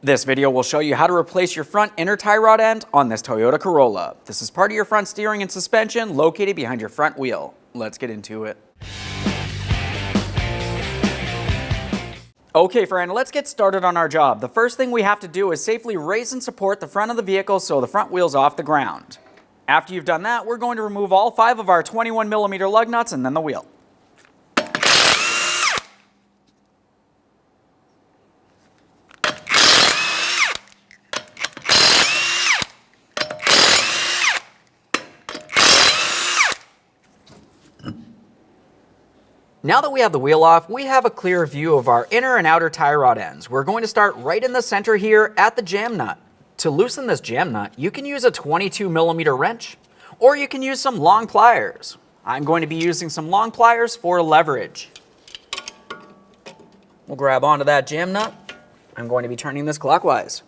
This video will show you how to replace your front inner tie rod end on this Toyota Corolla. This is part of your front steering and suspension located behind your front wheel. Let's get into it. Okay friend, let's get started on our job. The first thing we have to do is safely raise and support the front of the vehicle so the front wheel's off the ground. After you've done that, we're going to remove all 5 of our 21mm lug nuts and then the wheel. Now that we have the wheel off, we have a clear view of our inner and outer tie rod ends. We're going to start right in the center here at the jam nut. To loosen this jam nut, you can use a 22mm wrench, or you can use some long pliers. I'm going to be using some long pliers for leverage. We'll grab onto that jam nut. I'm going to be turning this clockwise.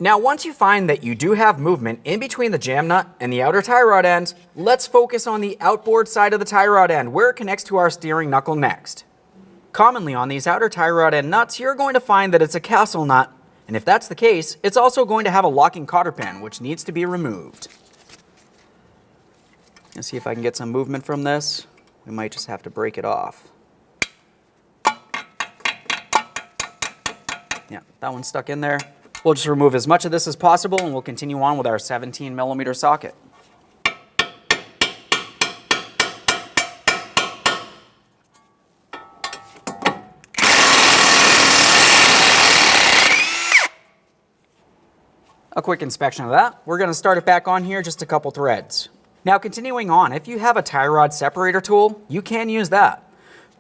Now, once you find that you do have movement in between the jam nut and the outer tie rod end, let's focus on the outboard side of the tie rod end where it connects to our steering knuckle next. Commonly on these outer tie rod end nuts, you're going to find that it's a castle nut, and if that's the case, it's also going to have a locking cotter pin, which needs to be removed. Let's see if I can get some movement from this. We might just have to break it off. Yeah, that one's stuck in there. We'll just remove as much of this as possible and we'll continue on with our 17mm socket. A quick inspection of that. We're going to start it back on here, just a couple threads. Now continuing on, if you have a tie rod separator tool, you can use that.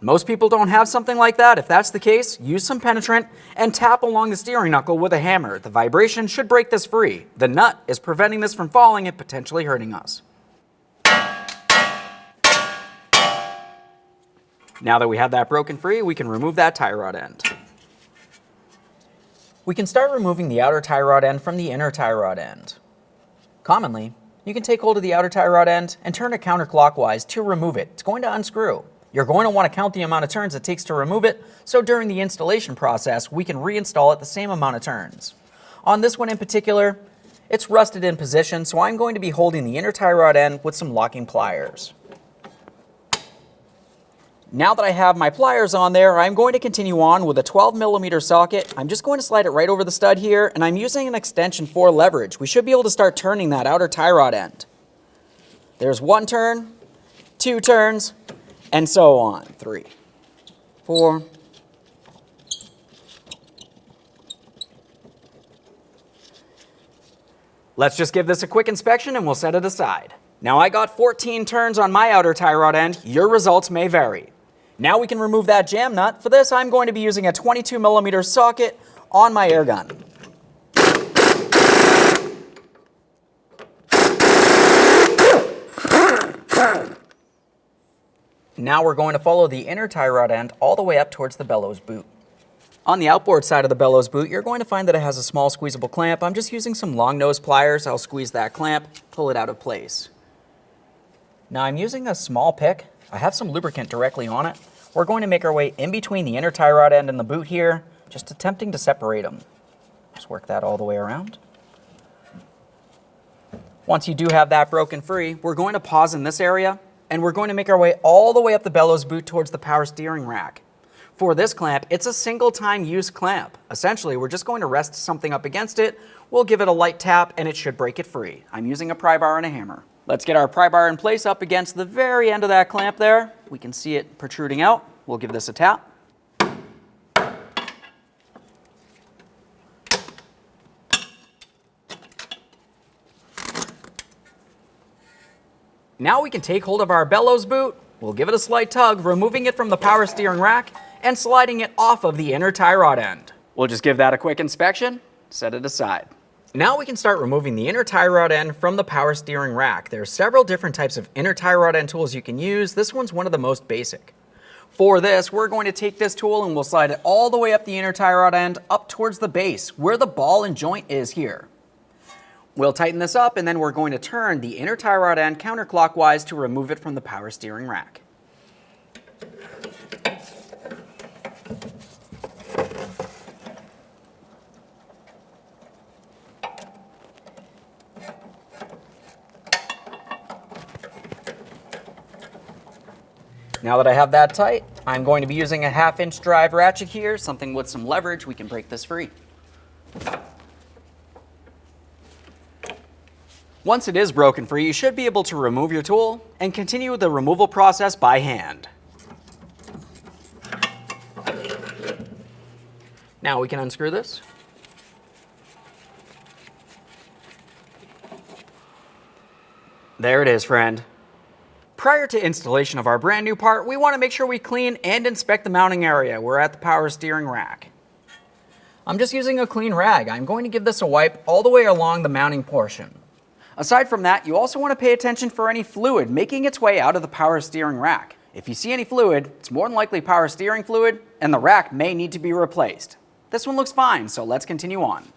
Most people don't have something like that. If that's the case, use some penetrant and tap along the steering knuckle with a hammer. The vibration should break this free. The nut is preventing this from falling and potentially hurting us. Now that we have that broken free, we can remove that tie rod end. We can start removing the outer tie rod end from the inner tie rod end. Commonly, you can take hold of the outer tie rod end and turn it counterclockwise to remove it. It's going to unscrew. You're going to want to count the amount of turns it takes to remove it, so during the installation process, we can reinstall it the same amount of turns. On this one in particular, it's rusted in position, so I'm going to be holding the inner tie rod end with some locking pliers. Now that I have my pliers on there, I'm going to continue on with a 12mm socket. I'm just going to slide it right over the stud here, and I'm using an extension for leverage. We should be able to start turning that outer tie rod end. There's 1 turn, 2 turns, and so on. 3, 4. Let's just give this a quick inspection and we'll set it aside. Now I got 14 turns on my outer tie rod end. Your results may vary. Now we can remove that jam nut. For this, I'm going to be using a 22mm socket on my air gun. Now we're going to follow the inner tie rod end all the way up towards the bellows boot. On the outboard side of the bellows boot, you're going to find that it has a small squeezable clamp. I'm just using some long nose pliers. I'll squeeze that clamp, pull it out of place. Now I'm using a small pick. I have some lubricant directly on it. We're going to make our way in between the inner tie rod end and the boot here, just attempting to separate them. Just work that all the way around. Once you do have that broken free, we're going to pause in this area, and we're going to make our way all the way up the bellows boot towards the power steering rack. For this clamp, it's a single time use clamp. Essentially, we're just going to rest something up against it. We'll give it a light tap and it should break it free. I'm using a pry bar and a hammer. Let's get our pry bar in place up against the very end of that clamp there. We can see it protruding out. We'll give this a tap. Now we can take hold of our bellows boot, we'll give it a slight tug, removing it from the power steering rack and sliding it off of the inner tie rod end. We'll just give that a quick inspection, set it aside. Now we can start removing the inner tie rod end from the power steering rack. There are several different types of inner tie rod end tools you can use. This one's one of the most basic. For this, we're going to take this tool and we'll slide it all the way up the inner tie rod end up towards the base, where the ball and joint is here. We'll tighten this up and then we're going to turn the inner tie rod end counterclockwise to remove it from the power steering rack. Now that I have that tight, I'm going to be using a 1/2-inch drive ratchet here, something with some leverage. We can break this free. Once it is broken free, you should be able to remove your tool and continue the removal process by hand. Now we can unscrew this. There it is, friend. Prior to installation of our brand new part, we want to make sure we clean and inspect the mounting area. We're at the power steering rack. I'm just using a clean rag. I'm going to give this a wipe all the way along the mounting portion. Aside from that, you also want to pay attention for any fluid making its way out of the power steering rack. If you see any fluid, it's more than likely power steering fluid, and the rack may need to be replaced. This one looks fine, so let's continue on.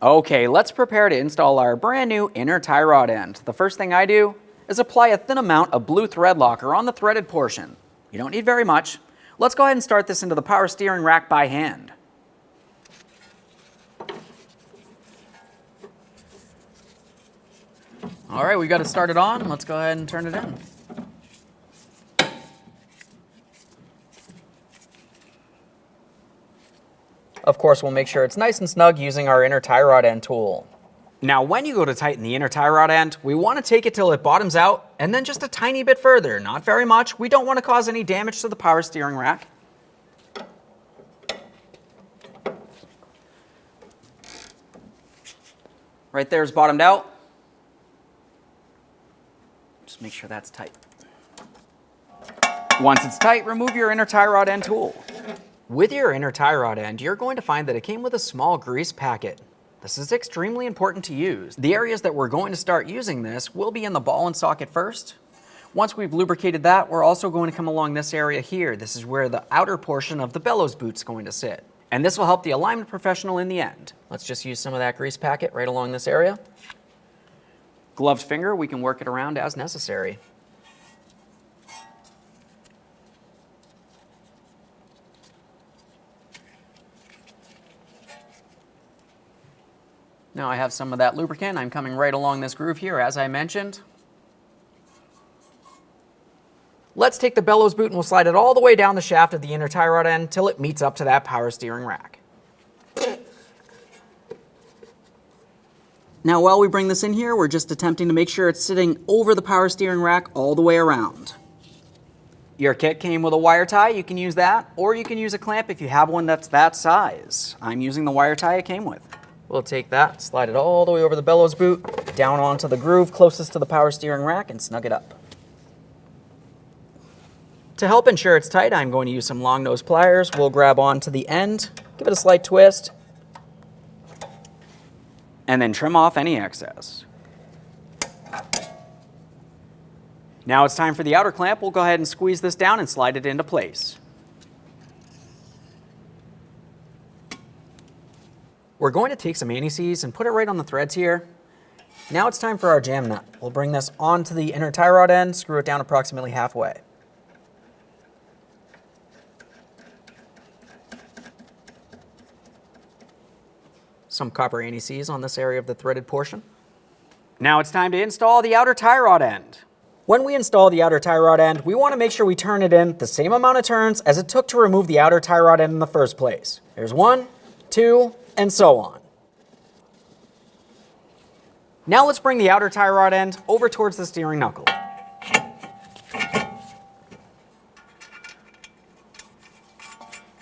Okay, let's prepare to install our brand new inner tie rod end. The first thing I do is apply a thin amount of blue thread locker on the threaded portion. You don't need very much. Let's go ahead and start this into the power steering rack by hand. All right, we got it started on. Let's go ahead and turn it in. Of course, we'll make sure it's nice and snug using our inner tie rod end tool. Now, when you go to tighten the inner tie rod end, we want to take it till it bottoms out and then just a tiny bit further, not very much. We don't want to cause any damage to the power steering rack. Right there is bottomed out. Just make sure that's tight. Once it's tight, remove your inner tie rod end tool. With your inner tie rod end, you're going to find that it came with a small grease packet. This is extremely important to use. The areas that we're going to start using this will be in the ball and socket first. Once we've lubricated that, we're also going to come along this area here. This is where the outer portion of the bellows boot's going to sit. And this will help the alignment professional in the end. Let's just use some of that grease packet right along this area. Gloved finger, we can work it around as necessary. Now I have some of that lubricant. I'm coming right along this groove here, as I mentioned. Let's take the bellows boot and we'll slide it all the way down the shaft of the inner tie rod end till it meets up to that power steering rack. Now while we bring this in here, we're just attempting to make sure it's sitting over the power steering rack all the way around. Your kit came with a wire tie, you can use that, or you can use a clamp if you have one that's that size. I'm using the wire tie it came with. We'll take that, slide it all the way over the bellows boot, down onto the groove closest to the power steering rack, and snug it up. To help ensure it's tight, I'm going to use some long nose pliers. We'll grab onto the end, give it a slight twist, and then trim off any excess. Now it's time for the outer clamp. We'll go ahead and squeeze this down and slide it into place. We're going to take some anti-seize and put it right on the threads here. Now it's time for our jam nut. We'll bring this onto the inner tie rod end, screw it down approximately halfway. Some copper anti-seize on this area of the threaded portion. Now it's time to install the outer tie rod end. When we install the outer tie rod end, we want to make sure we turn it in the same amount of turns as it took to remove the outer tie rod end in the first place. There's 1, 2, and so on. Now let's bring the outer tie rod end over towards the steering knuckle.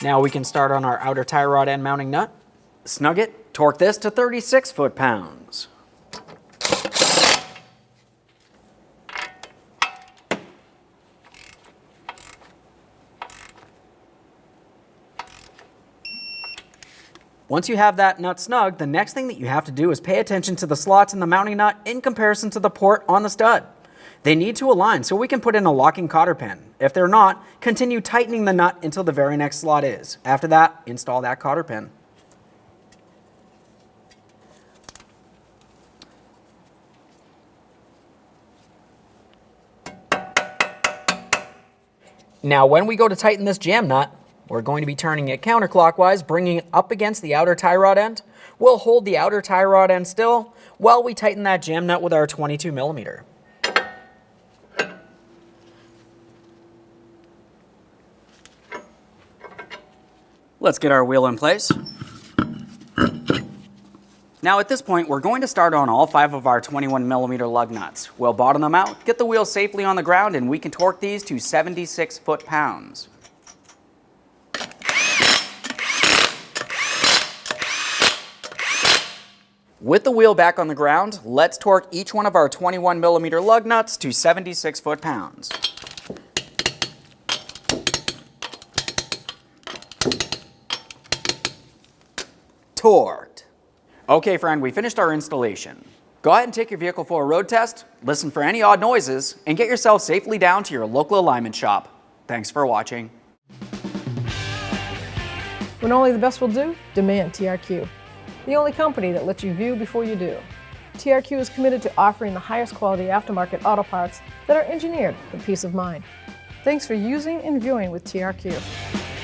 Now we can start on our outer tie rod end mounting nut. Snug it, torque this to 36 foot-pounds. Once you have that nut snug, the next thing that you have to do is pay attention to the slots in the mounting nut in comparison to the port on the stud. They need to align so we can put in a locking cotter pin. If they're not, continue tightening the nut until the very next slot is. After that, install that cotter pin. Now when we go to tighten this jam nut, we're going to be turning it counterclockwise, bringing it up against the outer tie rod end. We'll hold the outer tie rod end still while we tighten that jam nut with our 22 millimeter. Let's get our wheel in place. Now at this point, we're going to start on all 5 of our 21mm lug nuts. We'll bottom them out, get the wheel safely on the ground, and we can torque these to 76 foot-pounds. With the wheel back on the ground, let's torque each one of our 21mm lug nuts to 76 foot-pounds. Torqued. Okay friend, we finished our installation. Go ahead and take your vehicle for a road test, listen for any odd noises, and get yourself safely down to your local alignment shop. Thanks for watching. When only the best will do, demand TRQ. The only company that lets you view before you do. TRQ is committed to offering the highest quality aftermarket auto parts that are engineered for peace of mind. Thanks for using and viewing with TRQ.